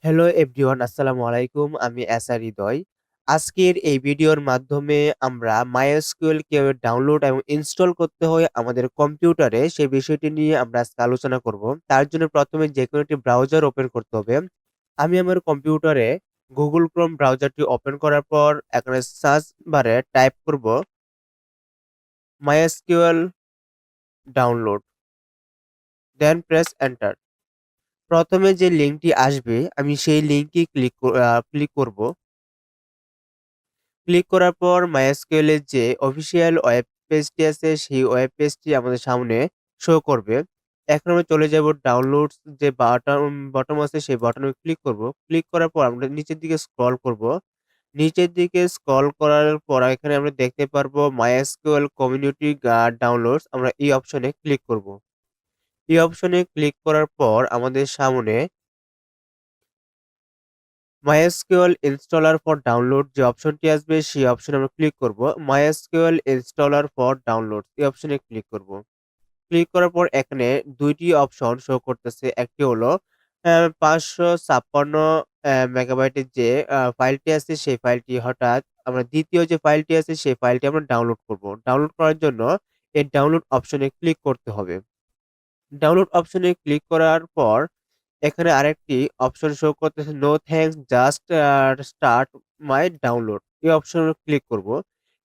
Hello everyone, আসসালামু আলাইকুম। আমি এসআর হৃদয়। আজকের এই ভিডিওর মাধ্যমে আমরা MySQL কিভাবে ডাউনলোড এবং ইনস্টল করতে হয় আমাদের কম্পিউটারে, সেই বিষয়টি নিয়ে আমরা আজকে আলোচনা করব। তার জন্য প্রথমে যেকোনো একটি ব্রাউজার ওপেন করতে হবে। আমি আমার কম্পিউটারে Google Chrome ব্রাউজারটি ওপেন করার পর এখানে সার্চ বারে টাইপ করব MySQL download, then press enter. প্রথমে যে লিঙ্কটি আসবে আমি সেই লিঙ্কে ক্লিক করব। ক্লিক করার পর MySQL এর যে অফিসিয়াল ওয়েব পেজটি আছে সেই ওয়েব পেজটি আমাদের সামনে শো করবে। এখন আমরা চলে যাব ডাউনলোডস যে বটম আছে সেই বটনে ক্লিক করব। ক্লিক করার পর আমরা নিচের দিকে স্ক্রল করব। নিচের দিকে স্ক্রল করার পর এখানে আমরা দেখতে পারবো MySQL কমিউনিটি ডাউনলোডস। আমরা এই অপশনে ক্লিক করব। এই অপশনে ক্লিক করার পর আমাদের সামনে MySQL ইনস্টলার ফর ডাউনলোড যে অপশনটি আসবে সেই অপশনে আমরা ক্লিক করব। MySQL ইনস্টলার ফর ডাউনলোড এই অপশনে ক্লিক করব। ক্লিক করার পর এখানে ২ টি অপশন শো করতেছে। একটি হলো ৫৫৬ মেগাবাইটের যে ফাইলটি আছে সেই ফাইলটি হঠাৎ আমরা দ্বিতীয় যে ফাইলটি আছে সেই ফাইলটি আমরা ডাউনলোড করব। ডাউনলোড করার জন্য এই ডাউনলোড অপশনে ক্লিক করতে হবে। ডাউনলোড অপশনে ক্লিক করার পর এখানে আরেকটি অপশন শো করতেছে no thanks just start my download. এই অপশনে ক্লিক করব।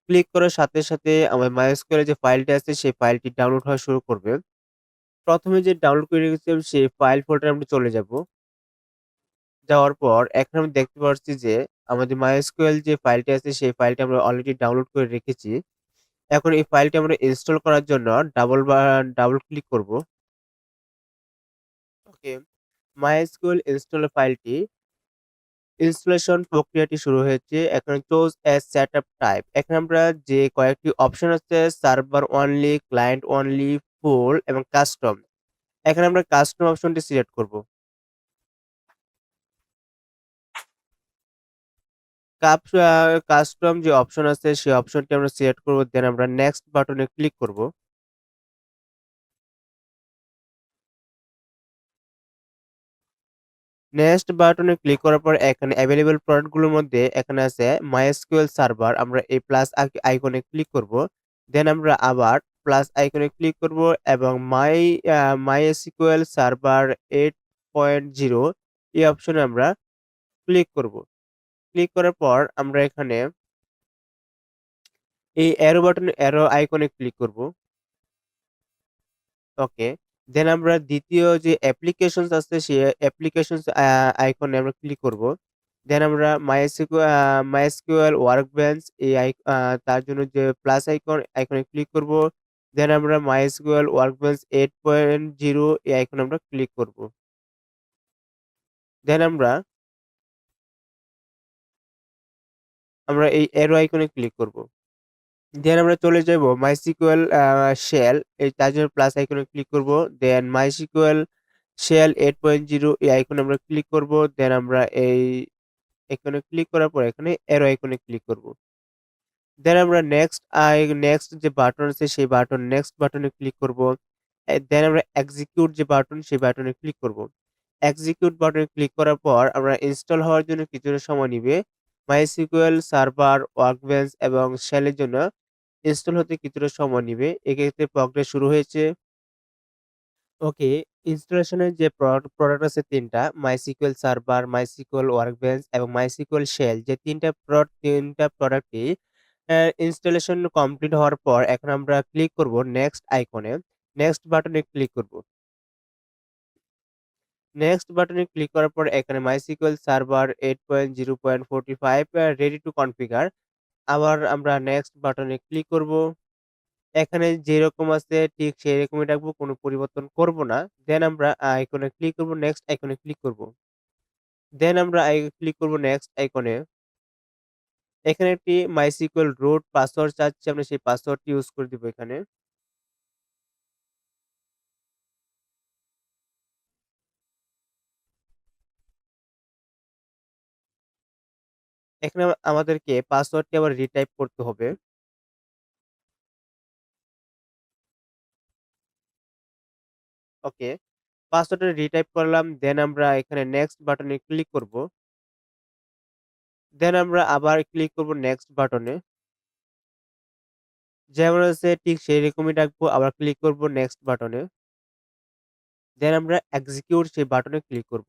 ক্লিক করার সাথে, সাথে আমার MySQL এর যে ফাইলটি আছে সেই ফাইলটি ডাউনলোড হওয়া শুরু করবে। প্রথমে যে ডাউনলোড করে রেখেছিলাম সেই ফাইল ফোল্ডারে আমরা চলে যাব। যাওয়ার পর এখন আমি দেখতে পাচ্ছি যে আমাদের MySQL যে ফাইলটি আছে সেই ফাইলটি আমরা অলরেডি ডাউনলোড করে রেখেছি। এখন এই ফাইলটি আমরা ইনস্টল করার জন্য ডাবল ক্লিক করব। ওকে। MySQL ইনস্টল ফাইলটি ইনস্টলেশন প্রক্রিয়াটি শুরু হয়েছে। এখন চুজ এ সেটআপ টাইপ। এখানে আমরা যে কয়েকটি অপশন আছে সার্ভার অনলি, ক্লায়েন্ট অনলি, ফুল এবং কাস্টম। এখানে আমরা কাস্টম অপশনটি সিলেক্ট করব। কাস্টম যে অপশন আছে সেই অপশনটি আমরা সিলেক্ট করব। দেন আমরা নেক্সট বাটনে ক্লিক করব। নেক্সট বাটনে ক্লিক করার পর এখানে এভেইলেবল প্রোডাক্ট গুলোর মধ্যে এখানে আছে MySQL সার্ভার। আমরা এই প্লাস আইকনে ক্লিক করব। দেন আমরা আবার প্লাস আইকনে ক্লিক করব এবং MySQL সার্ভার 8.0 এই অপশনে আমরা ক্লিক করব। ক্লিক করার পর আমরা এখানে এই অ্যারো আইকনে ক্লিক করব। ওকে। দেন আমরা দ্বিতীয় যে অ্যাপ্লিকেশনস আছে সেই অ্যাপ্লিকেশনস আইকনে আমরা ক্লিক করব। দেন আমরা MySQL ওয়ার্কবেঞ্চ এই তার জন্য যে প্লাস আইকনে ক্লিক করব। দেন আমরা MySQL ওয়ার্কবেঞ্চ 8.0 এই আইকনে আমরা ক্লিক করব। দেন আমরা এই অ্যারো আইকনে ক্লিক করব। দেন আমরা চলে যাব MySQL শেল তার জন্য প্লাস আইকনে ক্লিক করব। দেন MySQL শেল 8.0 এই আইকনে আমরা ক্লিক করব। দেন আমরা এই আইকনে ক্লিক করার পর এখানে অ্যারো আইকনে ক্লিক করব। দেন আমরা নেক্সট যে বাটন আছে সেই নেক্সট বাটনে ক্লিক করব। দেন আমরা এক্সিকিউট যে বাটন সেই বাটনে ক্লিক করব। এক্সিকিউট বাটনে ক্লিক করার পর আমরা ইনস্টল হওয়ার জন্য কিছুটা সময় নিবে। MySQL সার্ভার, ওয়ার্কবেঞ্চ এবং শেলের জন্য ইনস্টল হতে কিছুটা সময় নিবে। এক্ষেত্রে প্রক্রিয়া শুরু হয়েছে। ওকে, ইনস্টলেশনের যে প্রোডাক্ট আছে ৩ টা MySQL সার্ভার, MySQL ওয়ার্কবেঞ্চ এবং MySQL শেল যে ৩ টা প্রোডাক্টই ইনস্টলেশন কমপ্লিট হওয়ার পর এখন আমরা ক্লিক করব নেক্সট আইকনে। নেক্সট বাটনে ক্লিক করব। নেক্সট বাটনে ক্লিক করার পর এখানে MySQL server 8.0.45 ready to configure. আবার আমরা নেক্সট বাটনে ক্লিক করব। এখানে যেরকম আছে ঠিক সেরকমই রাখবো, কোনো পরিবর্তন করব না। দেন আমরা আইকনে ক্লিক করব, নেক্সট আইকনে ক্লিক করব। দেন আমরা ক্লিক করব নেক্সট আইকনে। এখানে একটি MySQL রুট পাসওয়ার্ড চাচ্ছে, আমরা সেই পাসওয়ার্ডটি ইউজ করে দিব এখানে। এখানে আমাদেরকে পাসওয়ার্ডটি আবার রিটাইপ করতে হবে। ওকে। পাসওয়ার্ডটা রিটাইপ করলাম। দেন আমরা এখানে নেক্সট বাটনে ক্লিক করব। দেন আমরা আবার ক্লিক করব নেক্সট বাটনে। যেমন আছে ঠিক সেইরকমই রাখবো। আবার ক্লিক করব নেক্সট বাটনে। দেন আমরা এক্সিকিউট সেই বাটনে ক্লিক করব।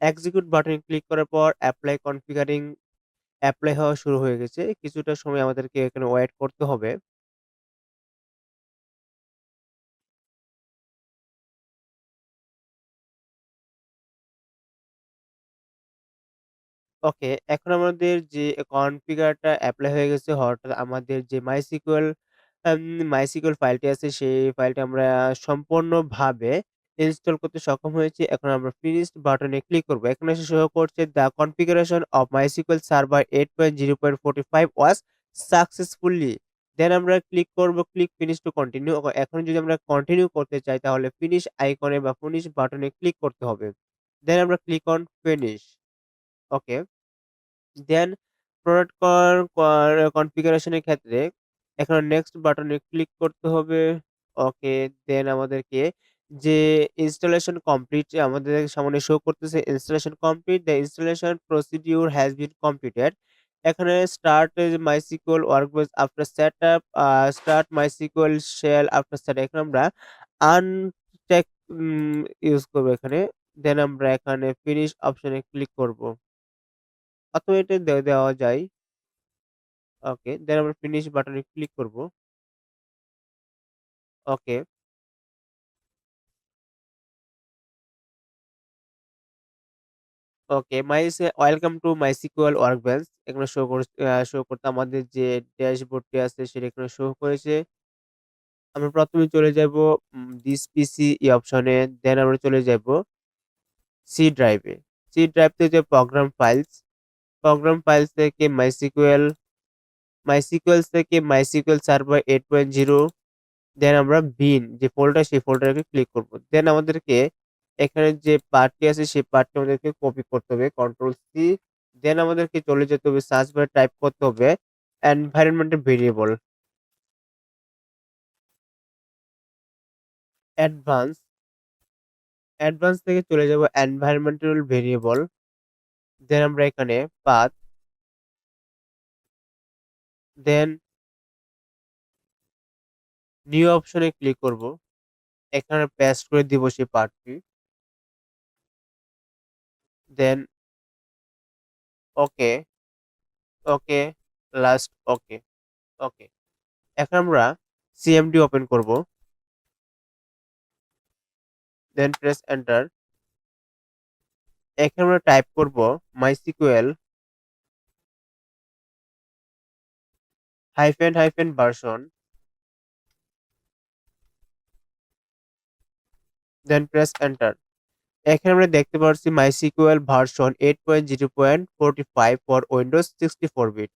এক্সিকিউট বাটনে ক্লিক করার পর এপ্লাই কনফিগারিং এপ্লাই হওয়া শুরু হয়ে গেছে। কিছুটা সময় আমাদেরকে এখানে ওয়েট করতে হবে। ওকে, এখন আমাদের যে কনফিগারটা এপ্লাই হয়ে গেছে হঠাৎ আমাদের যে আম MySQL ফাইলটি আছে সেই ফাইলটা আমরা সম্পূর্ণভাবে ইনস্টল করতে সক্ষম হয়েছি। এখন আমরা ফিনিশড বাটনে ক্লিক করব। এখানে এসে শো করছে the configuration of MySQL server 8.0.45 was successfully. Then আমরা ক্লিক করব ক্লিক ফিনিশ টু কন্টিনিউ। এখন যদি আমরা কন্টিনিউ করতে চাই তাহলে ফিনিশ আইকনে বা ফিনিশ বাটনে ক্লিক করতে হবে। দেন আমরা click on finish. Okay. Then product configuration এর ক্ষেত্রে এখানে নেক্সট বাটনে ক্লিক করতে হবে। ওকে, দেন আমাদেরকে যে ইনস্টলেশন কমপ্লিট আমাদের সামনে শো করতেছে installation complete, the installation procedure has been completed. এখানে start MySQL workbench after setup, start MySQL shell after setup. এখন আমরা আনটেক ইউজ করব এখানে। দেন আমরা এখানে ফিনিশ অপশনে ক্লিক করব। অথবা এটা দেওয়া যায়। ওকে, দেন আমরা ফিনিশ বাটনে ক্লিক করব। ওকে, ওকে, ওয়েলকাম টু মাইসিকিউএল ওয়ার্কবেঞ্চ। এখানে শো করতে আমাদের যে ড্যাশবোর্ডটি আছে সেটা এখানে শো করেছে। আমরা ১ম এ চলে যাবো দিস পিসি এই অপশনে। দেন আমরা চলে যাবো সি ড্রাইভে। সি ড্রাইভ থেকে যে প্রোগ্রাম ফাইলস থেকে মাইসিকিউএল থেকে মাইসিকিউএল সার্ভার 8.0। দেন আমরা বিন যে ফোল্ডার সেই ফোল্ডারে ক্লিক করব। দেন আমাদেরকে এখানে যে পার্টটি আছে সেই পার্টটি আমাদেরকে কপি করতে হবে। Control C. দেন আমাদেরকে চলে যেতে হবে সার্চ বারে টাইপ করতে হবে এনভায়রনমেন্টাল ভেরিয়েবল। অ্যাডভান্স অ্যাডভান্স থেকে চলে যাব এনভায়রনমেন্টাল ভেরিয়েবল। দেন আমরা এখানে পাথ, দেন নিউ অপশনে ক্লিক করব। এখানে পেস্ট করে দিব সেই পার্টটি। দেন ওকে, ওকে, লাস্ট ওকে, ওকে। এখন আমরা সিএমডি ওপেন করব। Then press enter. এখানে আমরা টাইপ করব MySQL version, then press enter. এখানে আমরা দেখতে পাচ্ছি MySQL version 8.0.45 for Windows 64 bit.